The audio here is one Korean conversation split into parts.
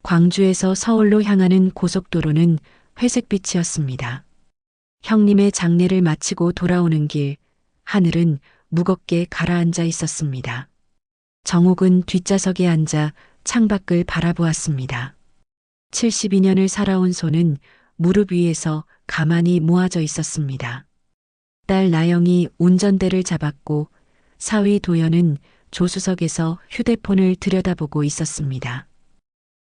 광주에서 서울로 향하는 고속도로는 회색빛이었습니다. 형님의 장례를 마치고 돌아오는 길, 하늘은 무겁게 가라앉아 있었습니다. 정옥은 뒷좌석에 앉아 창밖을 바라보았습니다. 72년을 살아온 손은 무릎 위에서 가만히 모아져 있었습니다. 딸 나영이 운전대를 잡았고 사위 도연은 조수석에서 휴대폰을 들여다보고 있었습니다.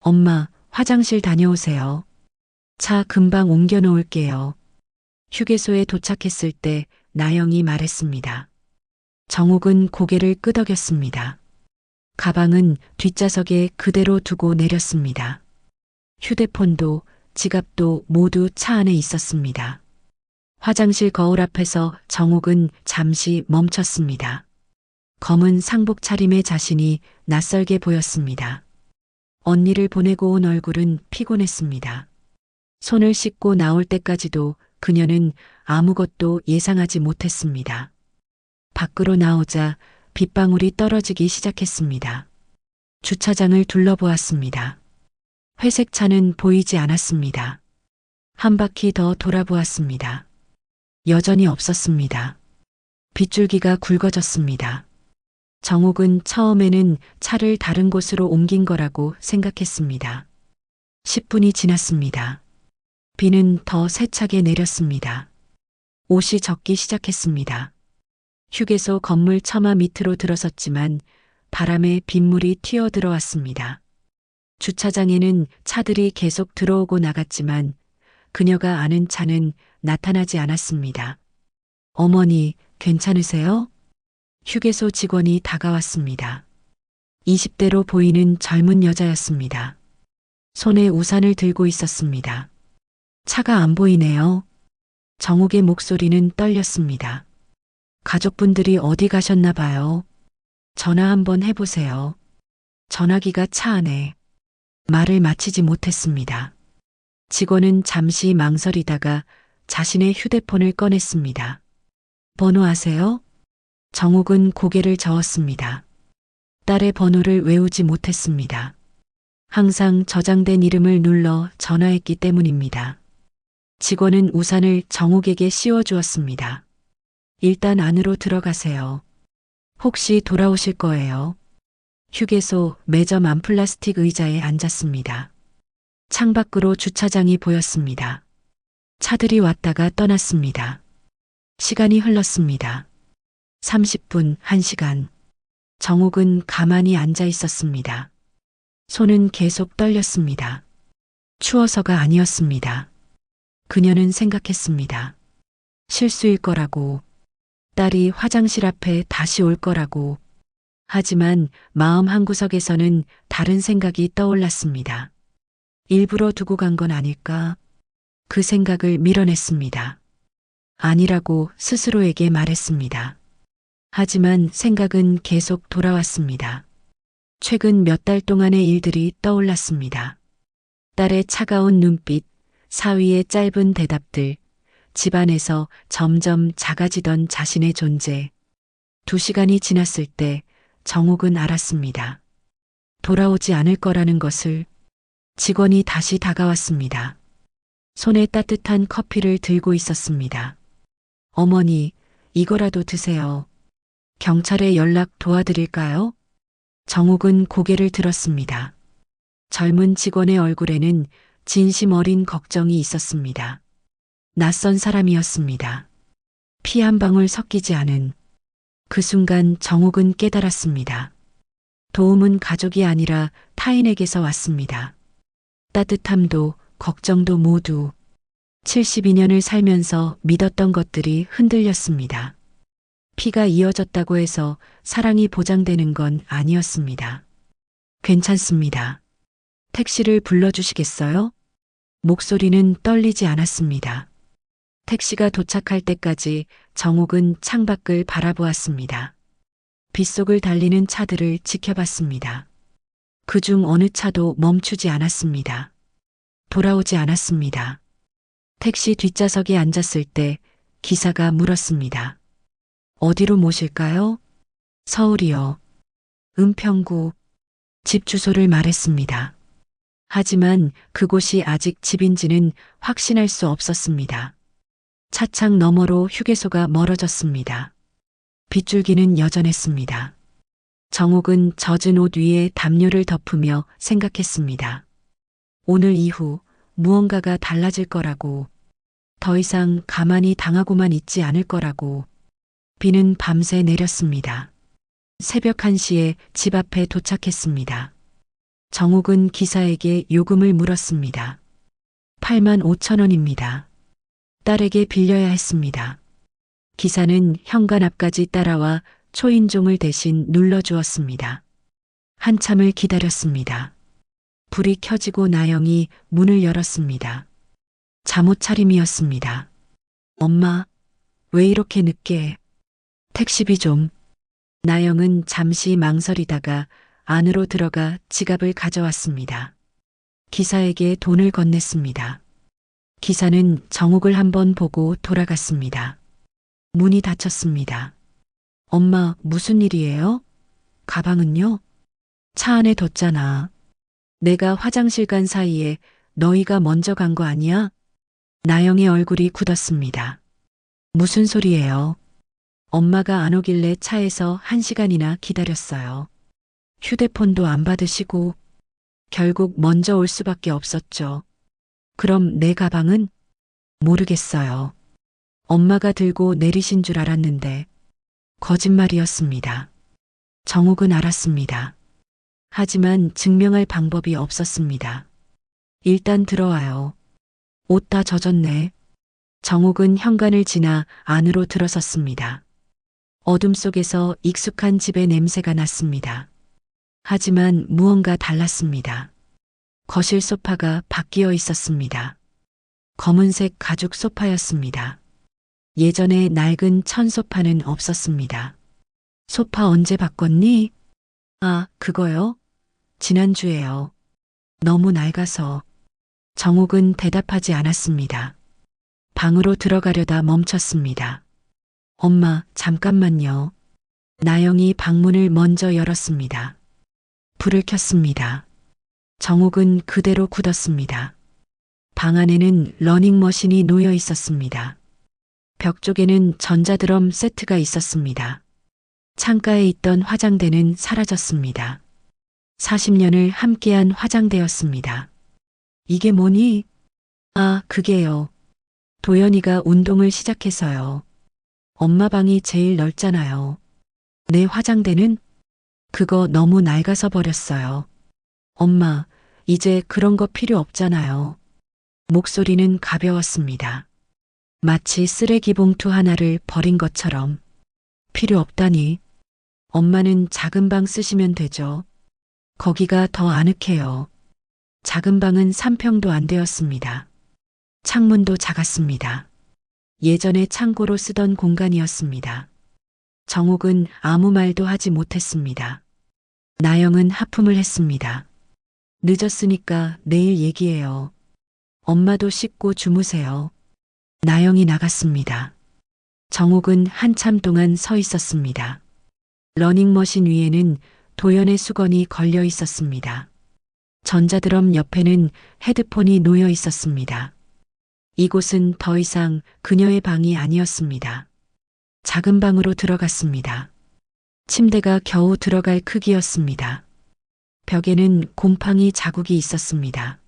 엄마, 화장실 다녀오세요. 차 금방 옮겨 놓을게요. 휴게소에 도착했을 때 나영이 말했습니다. 정옥은 고개를 끄덕였습니다. 가방은 뒷좌석에 그대로 두고 내렸습니다. 휴대폰도 지갑도 모두 차 안에 있었습니다. 화장실 거울 앞에서 정옥은 잠시 멈췄습니다. 검은 상복 차림의 자신이 낯설게 보였습니다. 언니를 보내고 온 얼굴은 피곤했습니다. 손을 씻고 나올 때까지도 그녀는 아무것도 예상하지 못했습니다. 밖으로 나오자 빗방울이 떨어지기 시작했습니다. 주차장을 둘러보았습니다. 회색 차는 보이지 않았습니다. 한 바퀴 더 돌아보았습니다. 여전히 없었습니다. 빗줄기가 굵어졌습니다. 정옥은 처음에는 차를 다른 곳으로 옮긴 거라고 생각했습니다. 10분이 지났습니다. 비는 더 세차게 내렸습니다. 옷이 젖기 시작했습니다. 휴게소 건물 처마 밑으로 들어섰지만 바람에 빗물이 튀어 들어왔습니다. 주차장에는 차들이 계속 들어오고 나갔지만 그녀가 아는 차는 나타나지 않았습니다. 어머니, 괜찮으세요? 휴게소 직원이 다가왔습니다. 20대로 보이는 젊은 여자였습니다. 손에 우산을 들고 있었습니다. 차가 안 보이네요. 정옥의 목소리는 떨렸습니다. 가족분들이 어디 가셨나 봐요. 전화 한번 해보세요. 전화기가 차 안에. 말을 마치지 못했습니다. 직원은 잠시 망설이다가 자신의 휴대폰을 꺼냈습니다. 번호 아세요? 정옥은 고개를 저었습니다. 딸의 번호를 외우지 못했습니다. 항상 저장된 이름을 눌러 전화했기 때문입니다. 직원은 우산을 정옥에게 씌워주었습니다. 일단 안으로 들어가세요. 혹시 돌아오실 거예요? 휴게소 매점 안 플라스틱 의자에 앉았습니다. 창밖으로 주차장이 보였습니다. 차들이 왔다가 떠났습니다. 시간이 흘렀습니다. 30분, 1시간. 정옥은 가만히 앉아 있었습니다. 손은 계속 떨렸습니다. 추워서가 아니었습니다. 그녀는 생각했습니다. 실수일 거라고. 딸이 화장실 앞에 다시 올 거라고. 하지만 마음 한구석에서는 다른 생각이 떠올랐습니다. 일부러 두고 간 건 아닐까? 그 생각을 밀어냈습니다. 아니라고 스스로에게 말했습니다. 하지만 생각은 계속 돌아왔습니다. 최근 몇 달 동안의 일들이 떠올랐습니다. 딸의 차가운 눈빛, 사위의 짧은 대답들, 집안에서 점점 작아지던 자신의 존재. 2시간이 지났을 때 정옥은 알았습니다. 돌아오지 않을 거라는 것을. 직원이 다시 다가왔습니다. 손에 따뜻한 커피를 들고 있었습니다. 어머니, 이거라도 드세요. 경찰에 연락 도와드릴까요? 정옥은 고개를 들었습니다. 젊은 직원의 얼굴에는 진심 어린 걱정이 있었습니다. 낯선 사람이었습니다. 피 한 방울 섞이지 않은. 그 순간 정옥은 깨달았습니다. 도움은 가족이 아니라 타인에게서 왔습니다. 따뜻함도 걱정도 모두. 72년을 살면서 믿었던 것들이 흔들렸습니다. 피가 이어졌다고 해서 사랑이 보장되는 건 아니었습니다. 괜찮습니다. 택시를 불러주시겠어요? 목소리는 떨리지 않았습니다. 택시가 도착할 때까지 정옥은 창밖을 바라보았습니다. 빗속을 달리는 차들을 지켜봤습니다. 그중 어느 차도 멈추지 않았습니다. 돌아오지 않았습니다. 택시 뒷좌석에 앉았을 때 기사가 물었습니다. 어디로 모실까요? 서울이요. 은평구. 집 주소를 말했습니다. 하지만 그곳이 아직 집인지는 확신할 수 없었습니다. 차창 너머로 휴게소가 멀어졌습니다. 빗줄기는 여전했습니다. 정옥은 젖은 옷 위에 담요를 덮으며 생각했습니다. 오늘 이후 무언가가 달라질 거라고, 더 이상 가만히 당하고만 있지 않을 거라고. 비는 밤새 내렸습니다. 새벽 1시에 집 앞에 도착했습니다. 정옥은 기사에게 요금을 물었습니다. 8만 5천 원입니다. 딸에게 빌려야 했습니다. 기사는 현관 앞까지 따라와 초인종을 대신 눌러주었습니다. 한참을 기다렸습니다. 불이 켜지고 나영이 문을 열었습니다. 잠옷 차림이었습니다. 엄마, 왜 이렇게 늦게? 택시비 좀. 나영은 잠시 망설이다가 안으로 들어가 지갑을 가져왔습니다. 기사에게 돈을 건넸습니다. 기사는 정옥을 한번 보고 돌아갔습니다. 문이 닫혔습니다. 엄마, 무슨 일이에요? 가방은요? 차 안에 뒀잖아. 내가 화장실 간 사이에 너희가 먼저 간 거 아니야? 나영의 얼굴이 굳었습니다. 무슨 소리예요? 엄마가 안 오길래 차에서 1시간이나 기다렸어요. 휴대폰도 안 받으시고 결국 먼저 올 수밖에 없었죠. 그럼 내 가방은? 모르겠어요. 엄마가 들고 내리신 줄 알았는데 거짓말이었습니다. 정옥은 알았습니다. 하지만 증명할 방법이 없었습니다. 일단 들어와요. 옷 다 젖었네. 정옥은 현관을 지나 안으로 들어섰습니다. 어둠 속에서 익숙한 집의 냄새가 났습니다. 하지만 무언가 달랐습니다. 거실 소파가 바뀌어 있었습니다. 검은색 가죽 소파였습니다. 예전에 낡은 천 소파는 없었습니다. 소파 언제 바꿨니? 아, 그거요? 지난주에요. 너무 낡아서. 정옥은 대답하지 않았습니다. 방으로 들어가려다 멈췄습니다. 엄마, 잠깐만요. 나영이 방문을 먼저 열었습니다. 불을 켰습니다. 정옥은 그대로 굳었습니다. 방 안에는 러닝머신이 놓여 있었습니다. 벽 쪽에는 전자드럼 세트가 있었습니다. 창가에 있던 화장대는 사라졌습니다. 40년을 함께한 화장대였습니다. 이게 뭐니? 아, 그게요. 도연이가 운동을 시작해서요. 엄마 방이 제일 넓잖아요. 내 화장대는? 그거 너무 낡아서 버렸어요. 엄마, 이제 그런 거 필요 없잖아요. 목소리는 가벼웠습니다. 마치 쓰레기 봉투 하나를 버린 것처럼. 필요 없다니. 엄마는 작은 방 쓰시면 되죠. 거기가 더 아늑해요. 작은 방은 3평도 안 되었습니다. 창문도 작았습니다. 예전에 창고로 쓰던 공간이었습니다. 정옥은 아무 말도 하지 못했습니다. 나영은 하품을 했습니다. 늦었으니까 내일 얘기해요. 엄마도 씻고 주무세요. 나영이 나갔습니다. 정옥은 한참 동안 서 있었습니다. 러닝머신 위에는 도연의 수건이 걸려 있었습니다. 전자드럼 옆에는 헤드폰이 놓여 있었습니다. 이곳은 더 이상 그녀의 방이 아니었습니다. 작은 방으로 들어갔습니다. 침대가 겨우 들어갈 크기였습니다. 벽에는 곰팡이 자국이 있었습니다.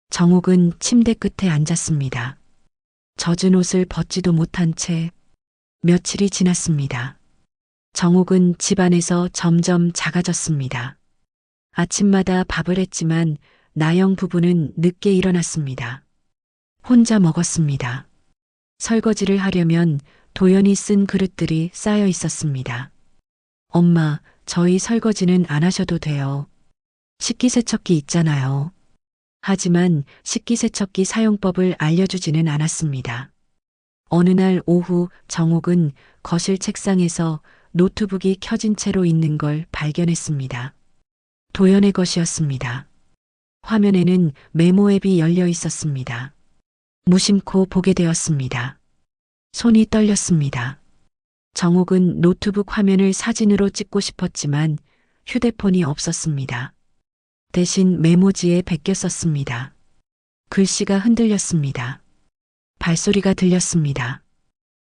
정옥은 침대 끝에 앉았습니다. 젖은 옷을 벗지도 못한 채 며칠이 지났습니다. 정옥은 집안에서 점점 작아졌습니다. 아침마다 밥을 했지만 나영 부부는 늦게 일어났습니다. 혼자 먹었습니다. 설거지를 하려면 도연이 쓴 그릇들이 쌓여 있었습니다. 엄마, 저희 설거지는 안 하셔도 돼요. 식기세척기 있잖아요. 하지만 식기세척기 사용법을 알려주지는 않았습니다. 어느 날 오후 정옥은 거실 책상에서 노트북이 켜진 채로 있는 걸 발견했습니다. 도연의 것이었습니다. 화면에는 메모 앱이 열려 있었습니다. 무심코 보게 되었습니다. 손이 떨렸습니다. 정옥은 노트북 화면을 사진으로 찍고 싶었지만 휴대폰이 없었습니다. 대신 메모지에 베껴 썼습니다. 글씨가 흔들렸습니다. 발소리가 들렸습니다.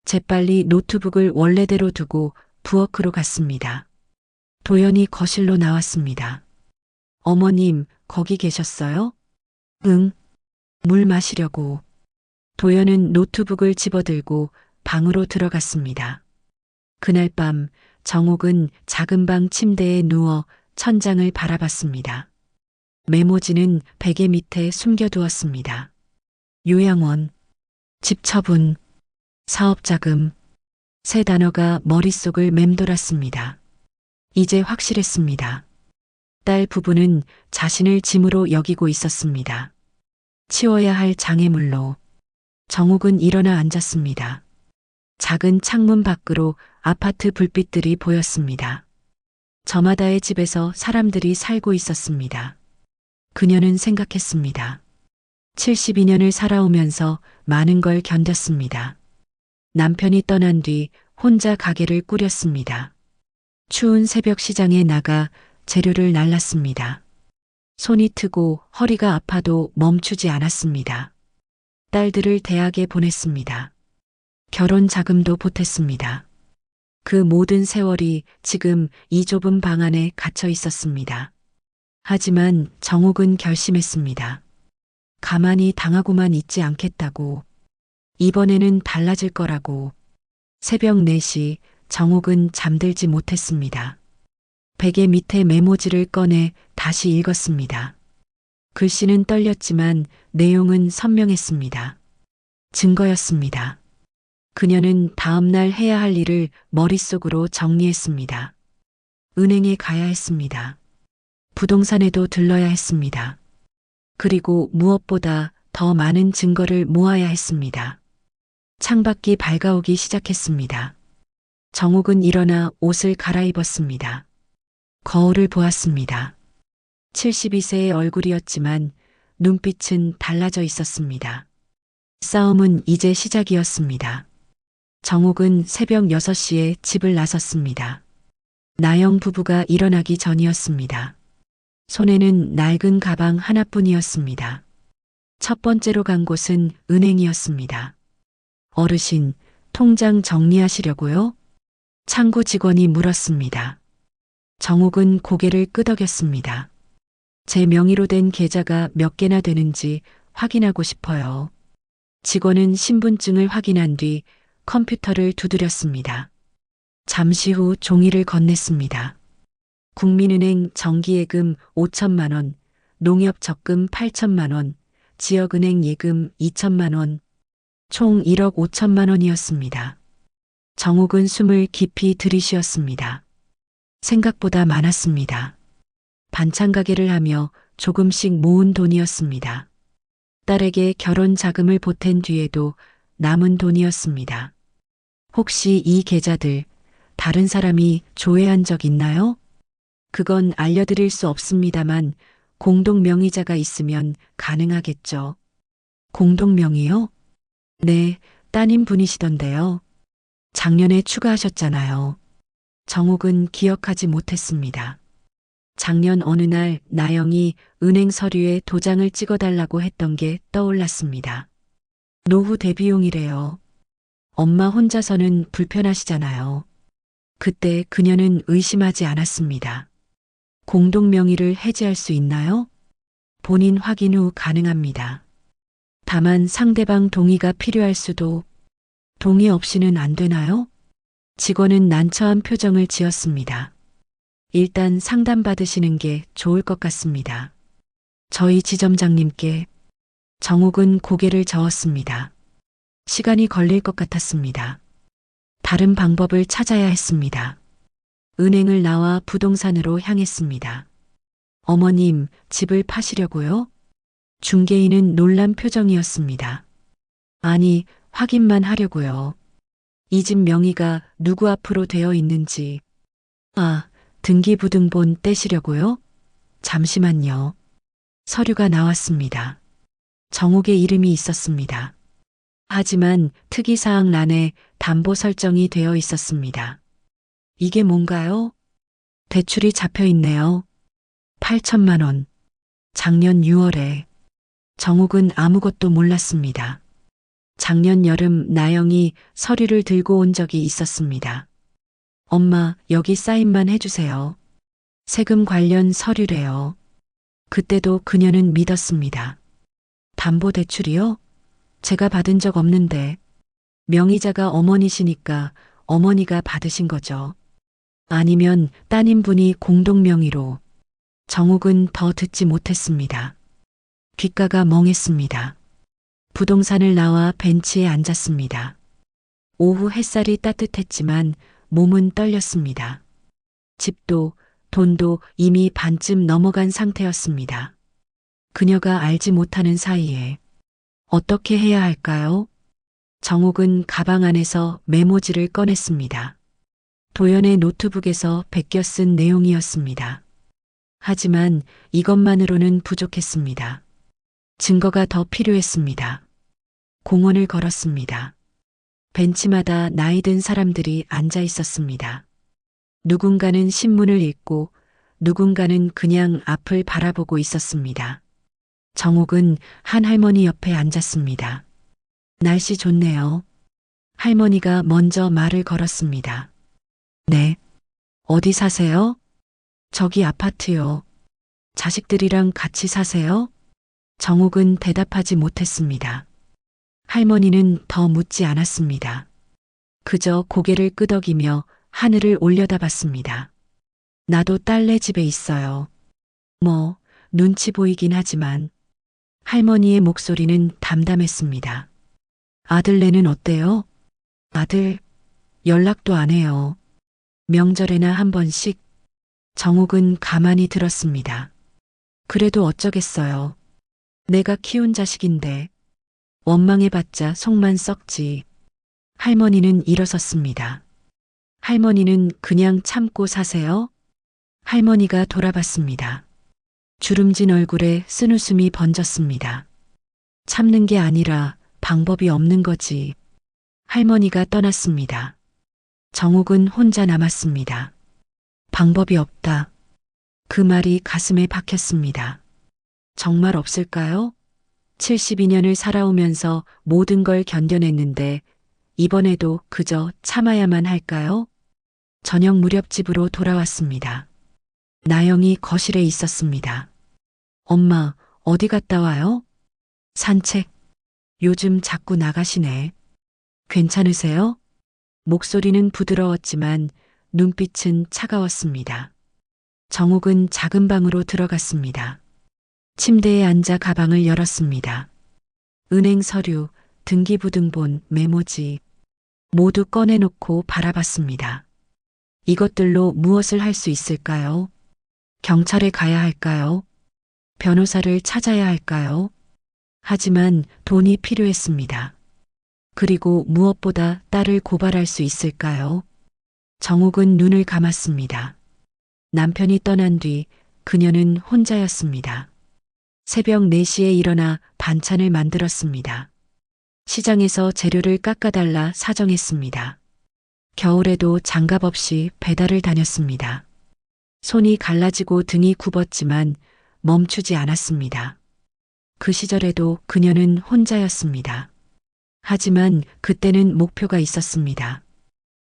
재빨리 노트북을 원래대로 두고 부엌으로 갔습니다. 도연이 거실로 나왔습니다. 어머님, 거기 계셨어요? 응. 물 마시려고. 도연은 노트북을 집어들고 방으로 들어갔습니다. 그날 밤 정옥은 작은 방 침대에 누워 천장을 바라봤습니다. 메모지는 베개 밑에 숨겨두었습니다. 요양원, 집 처분, 사업자금, 세 단어가 머릿속을 맴돌았습니다. 이제 확실했습니다. 딸 부부는 자신을 짐으로 여기고 있었습니다. 치워야 할 장애물로. 정옥은 일어나 앉았습니다. 작은 창문 밖으로 아파트 불빛들이 보였습니다. 저마다의 집에서 사람들이 살고 있었습니다. 그녀는 생각했습니다. 72년을 살아오면서 많은 걸 견뎠습니다. 남편이 떠난 뒤 혼자 가게를 꾸렸습니다. 추운 새벽 시장에 나가 재료를 날랐습니다. 손이 트고 허리가 아파도 멈추지 않았습니다. 딸들을 대학에 보냈습니다. 결혼 자금도 보탰습니다. 그 모든 세월이 지금 이 좁은 방 안에 갇혀 있었습니다. 하지만 정옥은 결심했습니다. 가만히 당하고만 있지 않겠다고. 이번에는 달라질 거라고. 새벽 4시 정옥은 잠들지 못했습니다. 베개 밑에 메모지를 꺼내 다시 읽었습니다. 글씨는 떨렸지만 내용은 선명했습니다. 증거였습니다. 그녀는 다음날 해야 할 일을 머릿속으로 정리했습니다. 은행에 가야 했습니다. 부동산에도 들러야 했습니다. 그리고 무엇보다 더 많은 증거를 모아야 했습니다. 창밖이 밝아오기 시작했습니다. 정옥은 일어나 옷을 갈아입었습니다. 거울을 보았습니다. 72세의 얼굴이었지만 눈빛은 달라져 있었습니다. 싸움은 이제 시작이었습니다. 정옥은 새벽 6시에 집을 나섰습니다. 나영 부부가 일어나기 전이었습니다. 손에는 낡은 가방 하나뿐이었습니다. 첫 번째로 간 곳은 은행이었습니다. 어르신, 통장 정리하시려고요? 창구 직원이 물었습니다. 정옥은 고개를 끄덕였습니다. 제 명의로 된 계좌가 몇 개나 되는지 확인하고 싶어요. 직원은 신분증을 확인한 뒤 컴퓨터를 두드렸습니다. 잠시 후 종이를 건넸습니다. 국민은행 정기예금 5천만 원, 농협 적금 8천만 원, 지역은행 예금 2천만 원, 총 1억 5천만 원이었습니다. 정옥은 숨을 깊이 들이쉬었습니다. 생각보다 많았습니다. 반찬 가게를 하며 조금씩 모은 돈이었습니다. 딸에게 결혼 자금을 보탠 뒤에도 남은 돈이었습니다. 혹시 이 계좌들 다른 사람이 조회한 적 있나요? 그건 알려드릴 수 없습니다만 공동 명의자가 있으면 가능하겠죠. 공동 명의요? 네, 따님 분이시던데요. 작년에 추가하셨잖아요. 정옥은 기억하지 못했습니다. 작년 어느 날 나영이 은행 서류에 도장을 찍어달라고 했던 게 떠올랐습니다. 노후 대비용이래요. 엄마 혼자서는 불편하시잖아요. 그때 그녀는 의심하지 않았습니다. 공동 명의를 해지할 수 있나요? 본인 확인 후 가능합니다. 다만 상대방 동의가 필요할 수도. 동의 없이는 안 되나요? 직원은 난처한 표정을 지었습니다. 일단 상담받으시는 게 좋을 것 같습니다. 저희 지점장님께. 정옥은 고개를 저었습니다. 시간이 걸릴 것 같았습니다. 다른 방법을 찾아야 했습니다. 은행을 나와 부동산으로 향했습니다. 어머님, 집을 파시려고요? 중개인은 놀란 표정이었습니다. 아니, 확인만 하려고요. 이 집 명의가 누구 앞으로 되어 있는지. 아, 등기부등본 떼시려고요? 잠시만요. 서류가 나왔습니다. 정옥의 이름이 있었습니다. 하지만 특이사항란에 담보 설정이 되어 있었습니다. 이게 뭔가요? 대출이 잡혀 있네요. 8천만 원. 작년 6월에 정욱은 아무것도 몰랐습니다. 작년 여름 나영이 서류를 들고 온 적이 있었습니다. 엄마, 여기 사인만 해주세요. 세금 관련 서류래요. 그때도 그녀는 믿었습니다. 담보대출이요? 제가 받은 적 없는데. 명의자가 어머니시니까 어머니가 받으신 거죠. 아니면 따님분이 공동명의로. 정욱은 더 듣지 못했습니다. 귓가가 멍했습니다. 부동산을 나와 벤치에 앉았습니다. 오후 햇살이 따뜻했지만 몸은 떨렸습니다. 집도 돈도 이미 반쯤 넘어간 상태였습니다. 그녀가 알지 못하는 사이에 어떻게 해야 할까요? 정욱은 가방 안에서 메모지를 꺼냈습니다. 도연의 노트북에서 베껴 쓴 내용이었습니다. 하지만 이것만으로는 부족했습니다. 증거가 더 필요했습니다. 공원을 걸었습니다. 벤치마다 나이 든 사람들이 앉아 있었습니다. 누군가는 신문을 읽고 누군가는 그냥 앞을 바라보고 있었습니다. 정욱은 한 할머니 옆에 앉았습니다. 날씨 좋네요. 할머니가 먼저 말을 걸었습니다. 네. 어디 사세요? 저기 아파트요. 자식들이랑 같이 사세요? 정욱은 대답하지 못했습니다. 할머니는 더 묻지 않았습니다. 그저 고개를 끄덕이며 하늘을 올려다봤습니다. 나도 딸네 집에 있어요. 뭐, 눈치 보이긴 하지만. 할머니의 목소리는 담담했습니다. 아들네는 어때요? 아들, 연락도 안 해요. 명절에나 한 번씩. 정욱은 가만히 들었습니다. 그래도 어쩌겠어요. 내가 키운 자식인데. 원망해봤자 속만 썩지. 할머니는 일어섰습니다. 할머니는 그냥 참고 사세요? 할머니가 돌아봤습니다. 주름진 얼굴에 쓴웃음이 번졌습니다. 참는 게 아니라 방법이 없는 거지. 할머니가 떠났습니다. 정욱은 혼자 남았습니다. 방법이 없다. 그 말이 가슴에 박혔습니다. 정말 없을까요? 72년을 살아오면서 모든 걸 견뎌냈는데 이번에도 그저 참아야만 할까요? 저녁 무렵 집으로 돌아왔습니다. 나영이 거실에 있었습니다. 엄마, 어디 갔다 와요? 산책. 요즘 자꾸 나가시네. 괜찮으세요? 목소리는 부드러웠지만 눈빛은 차가웠습니다. 정욱은 작은 방으로 들어갔습니다. 침대에 앉아 가방을 열었습니다. 은행 서류, 등기부등본, 메모지 모두 꺼내놓고 바라봤습니다. 이것들로 무엇을 할 수 있을까요? 경찰에 가야 할까요? 변호사를 찾아야 할까요? 하지만 돈이 필요했습니다. 그리고 무엇보다 딸을 고발할 수 있을까요? 정욱은 눈을 감았습니다. 남편이 떠난 뒤 그녀는 혼자였습니다. 새벽 4시에 일어나 반찬을 만들었습니다. 시장에서 재료를 깎아달라 사정했습니다. 겨울에도 장갑 없이 배달을 다녔습니다. 손이 갈라지고 등이 굽었지만 멈추지 않았습니다. 그 시절에도 그녀는 혼자였습니다. 하지만 그때는 목표가 있었습니다.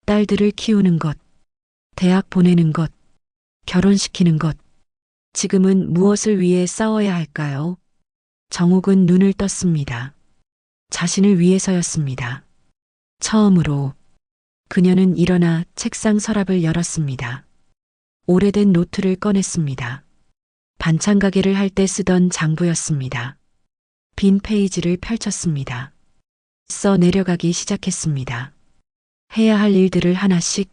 딸들을 키우는 것, 대학 보내는 것, 결혼시키는 것. 지금은 무엇을 위해 싸워야 할까요? 정욱은 눈을 떴습니다. 자신을 위해서였습니다. 처음으로 그녀는 일어나 책상 서랍을 열었습니다. 오래된 노트를 꺼냈습니다. 반찬 가게를 할 때 쓰던 장부였습니다. 빈 페이지를 펼쳤습니다. 써 내려가기 시작했습니다. 해야 할 일들을 하나씩,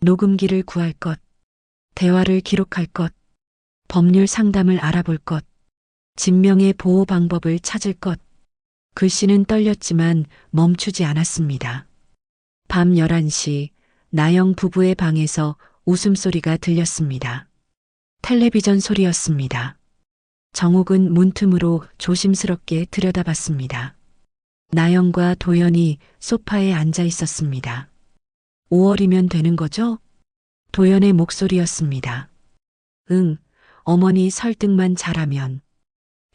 녹음기를 구할 것, 대화를 기록할 것, 법률 상담을 알아볼 것, 진명의 보호 방법을 찾을 것. 글씨는 떨렸지만 멈추지 않았습니다. 밤 11시 나영 부부의 방에서 웃음소리가 들렸습니다. 텔레비전 소리였습니다. 정욱은 문틈으로 조심스럽게 들여다봤습니다. 나영과 도연이 소파에 앉아 있었습니다. 5월이면 되는 거죠? 도연의 목소리였습니다. 응, 어머니 설득만 잘하면.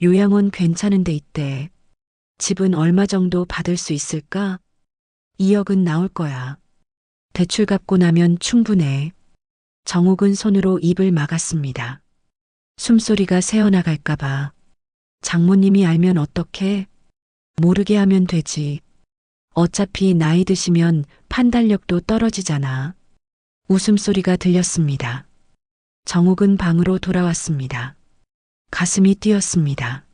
요양원 괜찮은 데 있대. 집은 얼마 정도 받을 수 있을까? 2억은 나올 거야. 대출 갚고 나면 충분해. 정옥은 손으로 입을 막았습니다. 숨소리가 새어나갈까봐. 장모님이 알면 어떡해? 모르게 하면 되지. 어차피 나이 드시면 판단력도 떨어지잖아. 웃음소리가 들렸습니다. 정옥은 방으로 돌아왔습니다. 가슴이 뛰었습니다.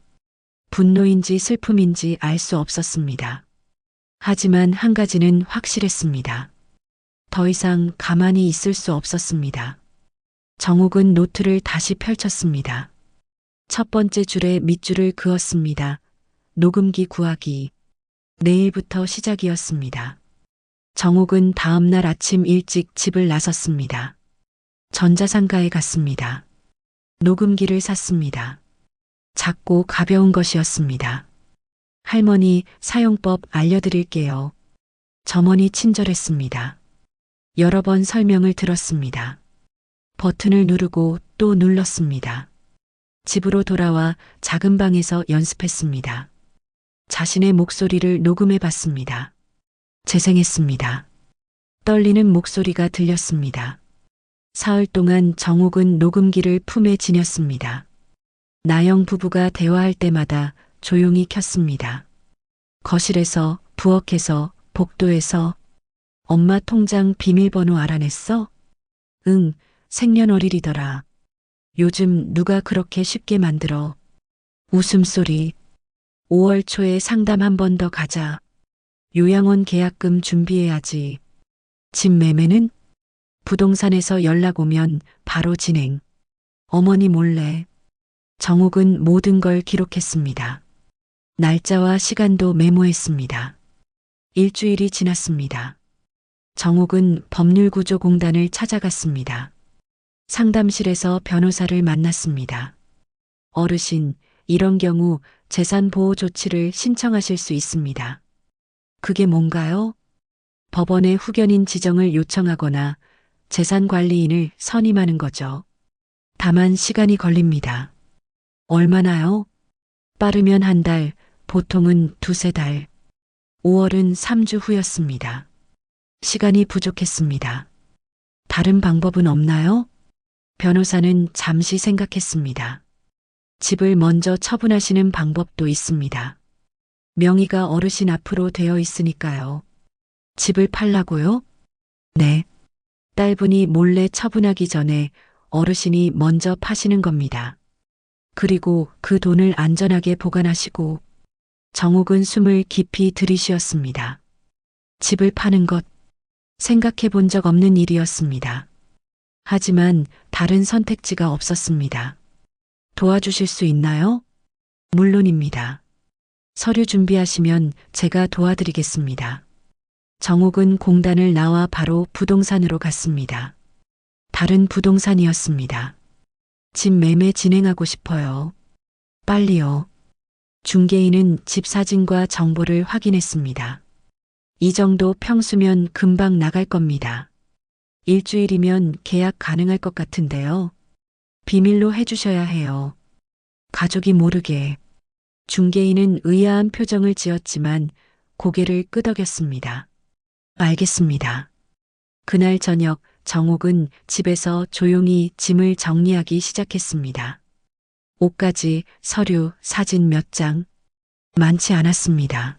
분노인지 슬픔인지 알 수 없었습니다. 하지만 한 가지는 확실했습니다. 더 이상 가만히 있을 수 없었습니다. 정옥은 노트를 다시 펼쳤습니다. 첫 번째 줄에 밑줄을 그었습니다. 녹음기 구하기. 내일부터 시작이었습니다. 정옥은 다음날 아침 일찍 집을 나섰습니다. 전자상가에 갔습니다. 녹음기를 샀습니다. 작고 가벼운 것이었습니다. 할머니, 사용법 알려드릴게요. 점원이 친절했습니다. 여러 번 설명을 들었습니다. 버튼을 누르고 또 눌렀습니다. 집으로 돌아와 작은 방에서 연습했습니다. 자신의 목소리를 녹음해 봤습니다. 재생했습니다. 떨리는 목소리가 들렸습니다. 사흘 동안 정옥은 녹음기를 품에 지녔습니다. 나영 부부가 대화할 때마다 조용히 켰습니다. 거실에서, 부엌에서, 복도에서. 엄마 통장 비밀번호 알아냈어? 응, 생년월일이더라. 요즘 누가 그렇게 쉽게 만들어. 웃음소리. 5월 초에 상담 한 번 더 가자. 요양원 계약금 준비해야지. 집 매매는? 부동산에서 연락 오면 바로 진행. 어머니 몰래. 정옥은 모든 걸 기록했습니다. 날짜와 시간도 메모했습니다. 일주일이 지났습니다. 정옥은 법률구조공단을 찾아갔습니다. 상담실에서 변호사를 만났습니다. 어르신, 이런 경우 재산보호 조치를 신청하실 수 있습니다. 그게 뭔가요? 법원에 후견인 지정을 요청하거나 재산관리인을 선임하는 거죠. 다만 시간이 걸립니다. 얼마나요? 빠르면 한 달, 보통은 두세 달. 5월은 3주 후였습니다. 시간이 부족했습니다. 다른 방법은 없나요? 변호사는 잠시 생각했습니다. 집을 먼저 처분하시는 방법도 있습니다. 명의가 어르신 앞으로 되어 있으니까요. 집을 팔라고요? 네. 딸분이 몰래 처분하기 전에 어르신이 먼저 파시는 겁니다. 그리고 그 돈을 안전하게 보관하시고. 정옥은 숨을 깊이 들이쉬었습니다. 집을 파는 것, 생각해 본 적 없는 일이었습니다. 하지만 다른 선택지가 없었습니다. 도와주실 수 있나요? 물론입니다. 서류 준비하시면 제가 도와드리겠습니다. 정옥은 공단을 나와 바로 부동산으로 갔습니다. 다른 부동산이었습니다. 집 매매 진행하고 싶어요. 빨리요. 중개인은 집 사진과 정보를 확인했습니다. 이 정도 평수면 금방 나갈 겁니다. 일주일이면 계약 가능할 것 같은데요. 비밀로 해주셔야 해요. 가족이 모르게. 중개인은 의아한 표정을 지었지만 고개를 끄덕였습니다. 알겠습니다. 그날 저녁 정옥은 집에서 조용히 짐을 정리하기 시작했습니다. 옷가지, 서류, 사진 몇 장. 많지 않았습니다.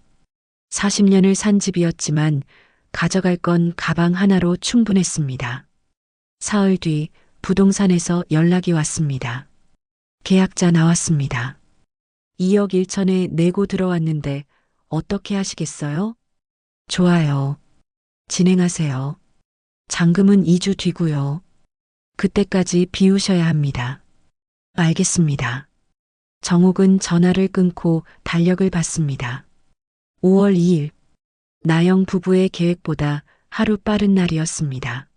40년을 산 집이었지만 가져갈 건 가방 하나로 충분했습니다. 사흘 뒤 부동산에서 연락이 왔습니다. 계약자 나왔습니다. 2억 1천에 내고 들어왔는데 어떻게 하시겠어요? 좋아요. 진행하세요. 잔금은 2주 뒤고요. 그때까지 비우셔야 합니다. 알겠습니다. 정옥은 전화를 끊고 달력을 봤습니다. 5월 2일. 나영 부부의 계획보다 하루 빠른 날이었습니다.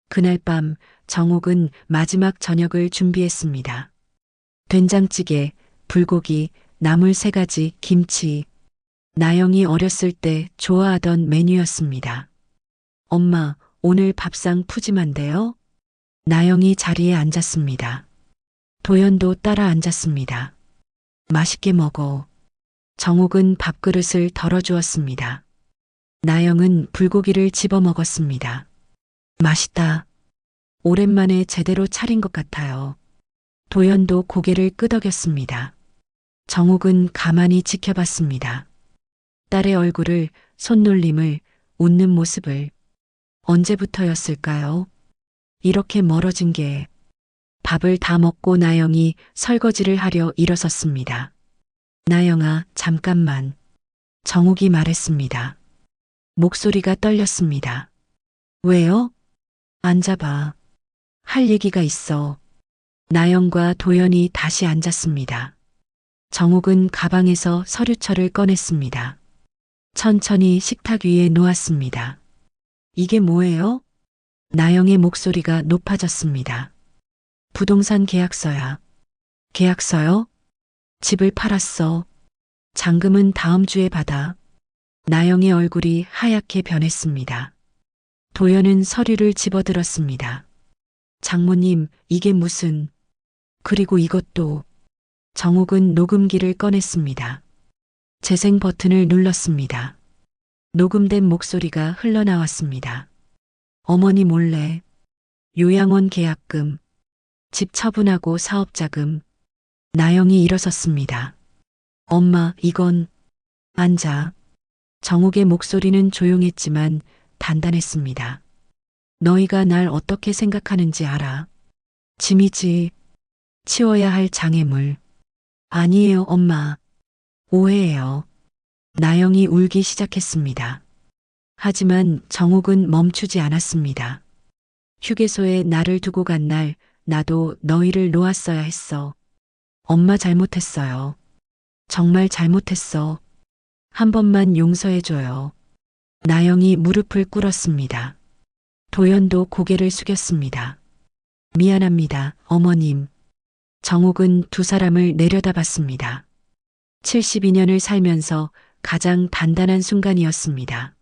그날 밤 정옥은 마지막 저녁을 준비했습니다. 된장찌개, 불고기, 나물 3가지, 김치. 나영이 어렸을 때 좋아하던 메뉴였습니다. 엄마, 오늘 밥상 푸짐한데요? 나영이 자리에 앉았습니다. 도연도 따라 앉았습니다. 맛있게 먹어. 정옥은 밥그릇을 덜어주었습니다. 나영은 불고기를 집어 먹었습니다. 맛있다. 오랜만에 제대로 차린 것 같아요. 도연도 고개를 끄덕였습니다. 정옥은 가만히 지켜봤습니다. 딸의 얼굴을, 손놀림을, 웃는 모습을. 언제부터였을까요? 이렇게 멀어진 게. 밥을 다 먹고 나영이 설거지를 하려 일어섰습니다. 나영아, 잠깐만. 정옥이 말했습니다. 목소리가 떨렸습니다. 왜요? 앉아봐. 할 얘기가 있어. 나영과 도연이 다시 앉았습니다. 정옥은 가방에서 서류철을 꺼냈습니다. 천천히 식탁 위에 놓았습니다. 이게 뭐예요? 나영의 목소리가 높아졌습니다. 부동산 계약서야. 계약서요? 집을 팔았어. 잔금은 다음 주에 받아. 나영의 얼굴이 하얗게 변했습니다. 도연은 서류를 집어들었습니다. 장모님, 이게 무슨... 그리고 이것도... 정옥은 녹음기를 꺼냈습니다. 재생 버튼을 눌렀습니다. 녹음된 목소리가 흘러나왔습니다. 어머니 몰래 요양원 계약금, 집 처분하고 사업자금. 나영이 일어섰습니다. 엄마, 이건... 앉아. 정옥의 목소리는 조용했지만 단단했습니다. 너희가 날 어떻게 생각하는지 알아. 짐이지. 치워야 할 장애물. 아니에요, 엄마. 오해예요. 나영이 울기 시작했습니다. 하지만 정옥은 멈추지 않았습니다. 휴게소에 나를 두고 간 날 나도 너희를 놓았어야 했어. 엄마 잘못했어요. 정말 잘못했어. 한 번만 용서해줘요. 나영이 무릎을 꿇었습니다. 도연도 고개를 숙였습니다. 미안합니다, 어머님. 정옥은 두 사람을 내려다봤습니다. 72년을 살면서 가장 단단한 순간이었습니다.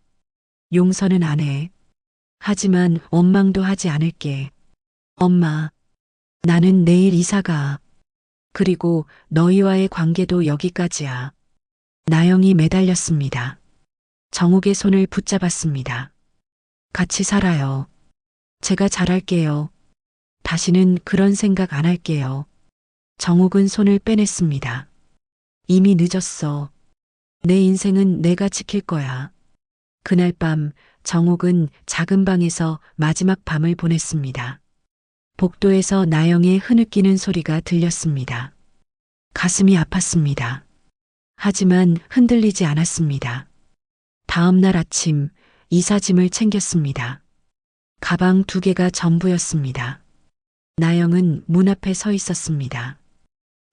용서는 안 해. 하지만 원망도 하지 않을게. 엄마, 나는 내일 이사가. 그리고 너희와의 관계도 여기까지야. 나영이 매달렸습니다. 정옥의 손을 붙잡았습니다. 같이 살아요. 제가 잘할게요. 다시는 그런 생각 안 할게요. 정옥은 손을 빼냈습니다. 이미 늦었어. 내 인생은 내가 지킬 거야. 그날 밤 정옥은 작은 방에서 마지막 밤을 보냈습니다. 복도에서 나영의 흐느끼는 소리가 들렸습니다. 가슴이 아팠습니다. 하지만 흔들리지 않았습니다. 다음 날 아침 이사짐을 챙겼습니다. 가방 2개가 전부였습니다. 나영은 문 앞에 서 있었습니다.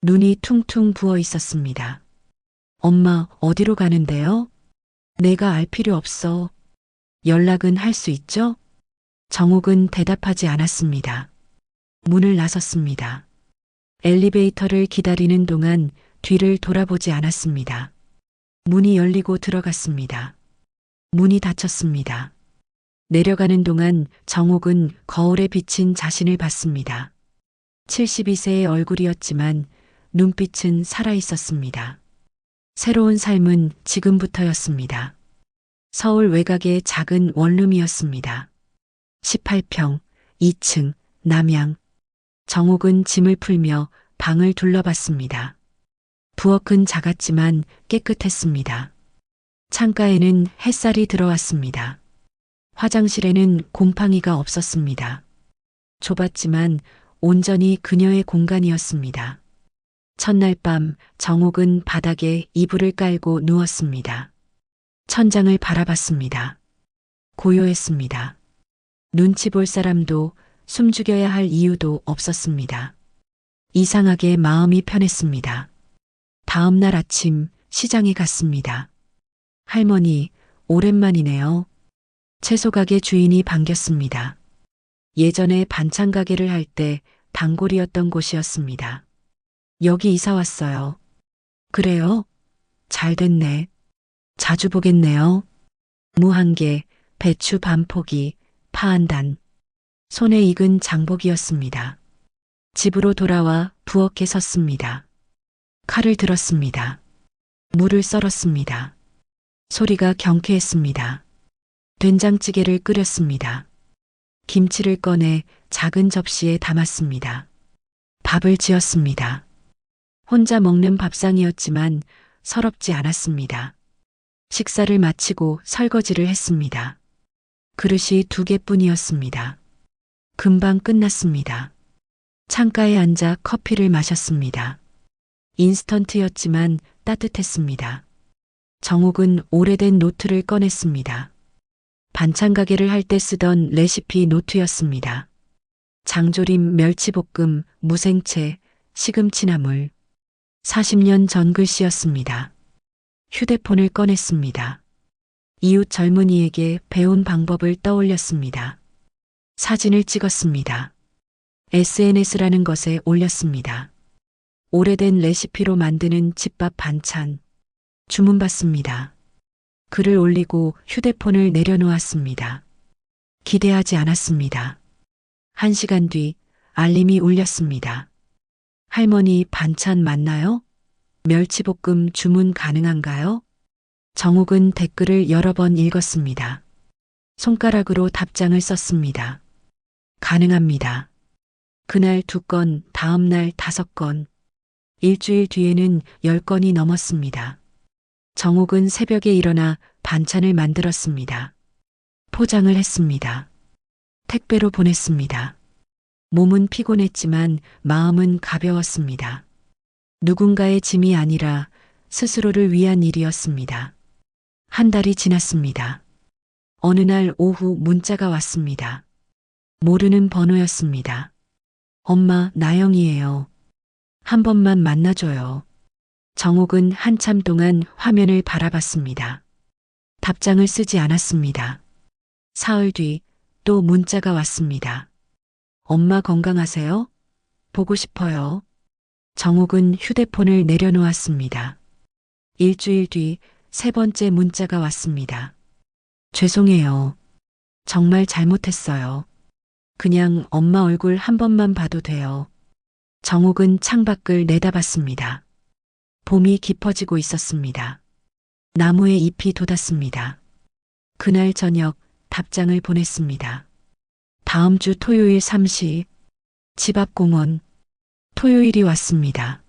눈이 퉁퉁 부어 있었습니다. 엄마, 어디로 가는데요? 내가 알 필요 없어. 연락은 할 수 있죠? 정옥은 대답하지 않았습니다. 문을 나섰습니다. 엘리베이터를 기다리는 동안 뒤를 돌아보지 않았습니다. 문이 열리고 들어갔습니다. 문이 닫혔습니다. 내려가는 동안 정옥은 거울에 비친 자신을 봤습니다. 72세의 얼굴이었지만 눈빛은 살아있었습니다. 새로운 삶은 지금부터였습니다. 서울 외곽의 작은 원룸이었습니다. 18평, 2층, 남양. 정옥은 짐을 풀며 방을 둘러봤습니다. 부엌은 작았지만 깨끗했습니다. 창가에는 햇살이 들어왔습니다. 화장실에는 곰팡이가 없었습니다. 좁았지만 온전히 그녀의 공간이었습니다. 첫날 밤 정옥은 바닥에 이불을 깔고 누웠습니다. 천장을 바라봤습니다. 고요했습니다. 눈치 볼 사람도 숨죽여야 할 이유도 없었습니다. 이상하게 마음이 편했습니다. 다음 날 아침 시장에 갔습니다. 할머니, 오랜만이네요. 채소가게 주인이 반겼습니다. 예전에 반찬 가게를 할 때 단골이었던 곳이었습니다. 여기 이사 왔어요. 그래요? 잘 됐네. 자주 보겠네요. 무 1개, 배추 반 포기, 파 1단. 손에 익은 장복이었습니다. 집으로 돌아와 부엌에 섰습니다. 칼을 들었습니다. 물을 썰었습니다. 소리가 경쾌했습니다. 된장찌개를 끓였습니다. 김치를 꺼내 작은 접시에 담았습니다. 밥을 지었습니다. 혼자 먹는 밥상이었지만 서럽지 않았습니다. 식사를 마치고 설거지를 했습니다. 그릇이 2개뿐이었습니다. 금방 끝났습니다. 창가에 앉아 커피를 마셨습니다. 인스턴트였지만 따뜻했습니다. 정옥은 오래된 노트를 꺼냈습니다. 반찬 가게를 할 때 쓰던 레시피 노트였습니다. 장조림, 멸치볶음, 무생채, 시금치나물. 40년 전 글씨였습니다. 휴대폰을 꺼냈습니다. 이웃 젊은이에게 배운 방법을 떠올렸습니다. 사진을 찍었습니다. SNS라는 것에 올렸습니다. 오래된 레시피로 만드는 집밥 반찬. 주문받습니다. 글을 올리고 휴대폰을 내려놓았습니다. 기대하지 않았습니다. 1시간 뒤 알림이 울렸습니다. 할머니 반찬 맞나요? 멸치볶음 주문 가능한가요? 정욱은 댓글을 여러 번 읽었습니다. 손가락으로 답장을 썼습니다. 가능합니다. 그날 2건, 다음 날 5건, 일주일 뒤에는 10건이 넘었습니다. 정욱은 새벽에 일어나 반찬을 만들었습니다. 포장을 했습니다. 택배로 보냈습니다. 몸은 피곤했지만 마음은 가벼웠습니다. 누군가의 짐이 아니라 스스로를 위한 일이었습니다. 1달이 지났습니다. 어느 날 오후 문자가 왔습니다. 모르는 번호였습니다. 엄마, 나영이에요. 한 번만 만나줘요. 정옥은 한참 동안 화면을 바라봤습니다. 답장을 쓰지 않았습니다. 사흘 뒤 또 문자가 왔습니다. 엄마 건강하세요? 보고 싶어요. 정옥은 휴대폰을 내려놓았습니다. 일주일 뒤 3번째 문자가 왔습니다. 죄송해요. 정말 잘못했어요. 그냥 엄마 얼굴 한 번만 봐도 돼요. 정옥은 창밖을 내다봤습니다. 봄이 깊어지고 있었습니다. 나무에 잎이 돋았습니다. 그날 저녁 답장을 보냈습니다. 다음 주 토요일 3시 집 앞 공원. 토요일이 왔습니다.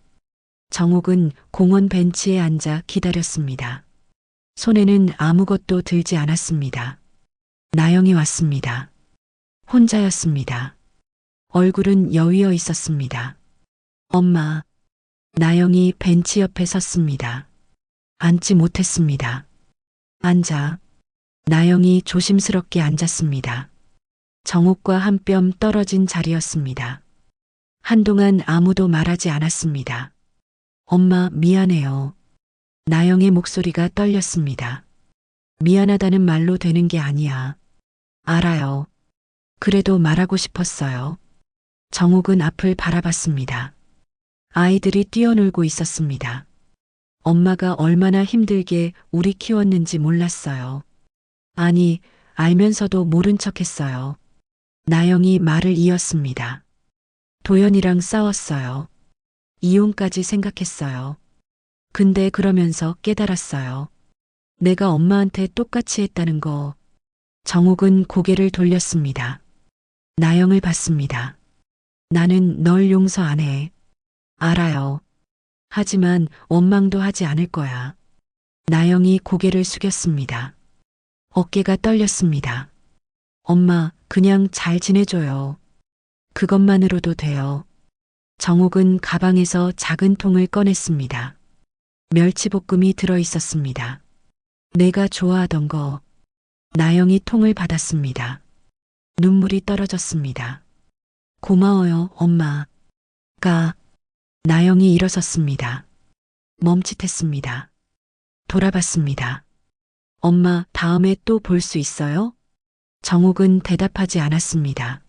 정옥은 공원 벤치에 앉아 기다렸습니다. 손에는 아무것도 들지 않았습니다. 나영이 왔습니다. 혼자였습니다. 얼굴은 여위어 있었습니다. 엄마. 나영이 벤치 옆에 섰습니다. 앉지 못했습니다. 앉아. 나영이 조심스럽게 앉았습니다. 정옥과 한 뼘 떨어진 자리였습니다. 한동안 아무도 말하지 않았습니다. 엄마, 미안해요. 나영의 목소리가 떨렸습니다. 미안하다는 말로 되는 게 아니야. 알아요. 그래도 말하고 싶었어요. 정옥은 앞을 바라봤습니다. 아이들이 뛰어놀고 있었습니다. 엄마가 얼마나 힘들게 우리 키웠는지 몰랐어요. 아니, 알면서도 모른 척했어요. 나영이 말을 이었습니다. 도연이랑 싸웠어요. 이혼까지 생각했어요. 근데 그러면서 깨달았어요. 내가 엄마한테 똑같이 했다는 거. 정옥은 고개를 돌렸습니다. 나영을 봤습니다. 나는 널 용서 안 해. 알아요. 하지만 원망도 하지 않을 거야. 나영이 고개를 숙였습니다. 어깨가 떨렸습니다. 엄마, 그냥 잘 지내줘요. 그것만으로도 돼요. 정옥은 가방에서 작은 통을 꺼냈습니다. 멸치볶음이 들어 있었습니다. 내가 좋아하던 거. 나영이 통을 받았습니다. 눈물이 떨어졌습니다. 고마워요, 엄마. 나영이 일어섰습니다. 멈칫했습니다. 돌아봤습니다. 엄마, 다음에 또 볼 수 있어요? 정옥은 대답하지 않았습니다.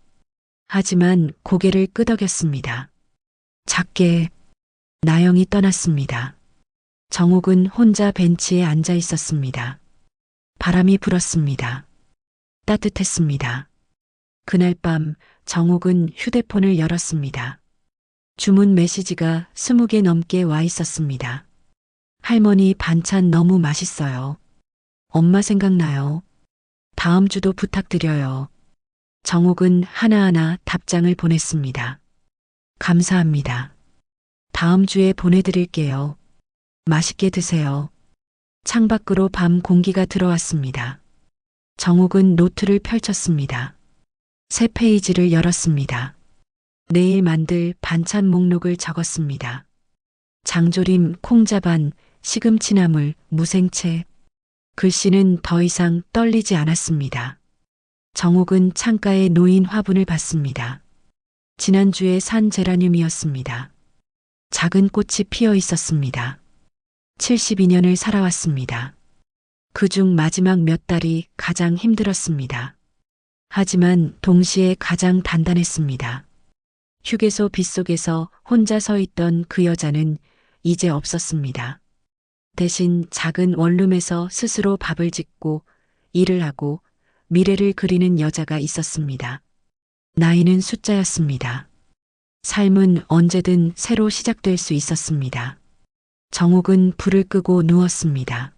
하지만 고개를 끄덕였습니다. 작게. 나영이 떠났습니다. 정옥은 혼자 벤치에 앉아 있었습니다. 바람이 불었습니다. 따뜻했습니다. 그날 밤 정옥은 휴대폰을 열었습니다. 주문 메시지가 20개 넘게 와 있었습니다. 할머니 반찬 너무 맛있어요. 엄마 생각나요. 다음 주도 부탁드려요. 정옥은 하나하나 답장을 보냈습니다. 감사합니다. 다음 주에 보내드릴게요. 맛있게 드세요. 창밖으로 밤 공기가 들어왔습니다. 정옥은 노트를 펼쳤습니다. 새 페이지를 열었습니다. 내일 만들 반찬 목록을 적었습니다. 장조림, 콩자반, 시금치나물, 무생채. 글씨는 더 이상 떨리지 않았습니다. 정옥은 창가에 놓인 화분을 봤습니다. 지난주에 산 제라늄이었습니다. 작은 꽃이 피어 있었습니다. 72년을 살아왔습니다. 그중 마지막 몇 달이 가장 힘들었습니다. 하지만 동시에 가장 단단했습니다. 휴게소 빗속에서 혼자 서 있던 그 여자는 이제 없었습니다. 대신 작은 원룸에서 스스로 밥을 짓고 일을 하고 미래를 그리는 여자가 있었습니다. 나이는 숫자였습니다. 삶은 언제든 새로 시작될 수 있었습니다. 정옥은 불을 끄고 누웠습니다.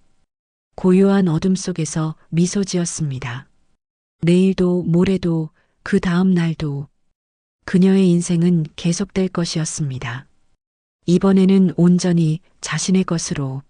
고요한 어둠 속에서 미소 지었습니다. 내일도 모레도 그 다음 날도 그녀의 인생은 계속될 것이었습니다. 이번에는 온전히 자신의 것으로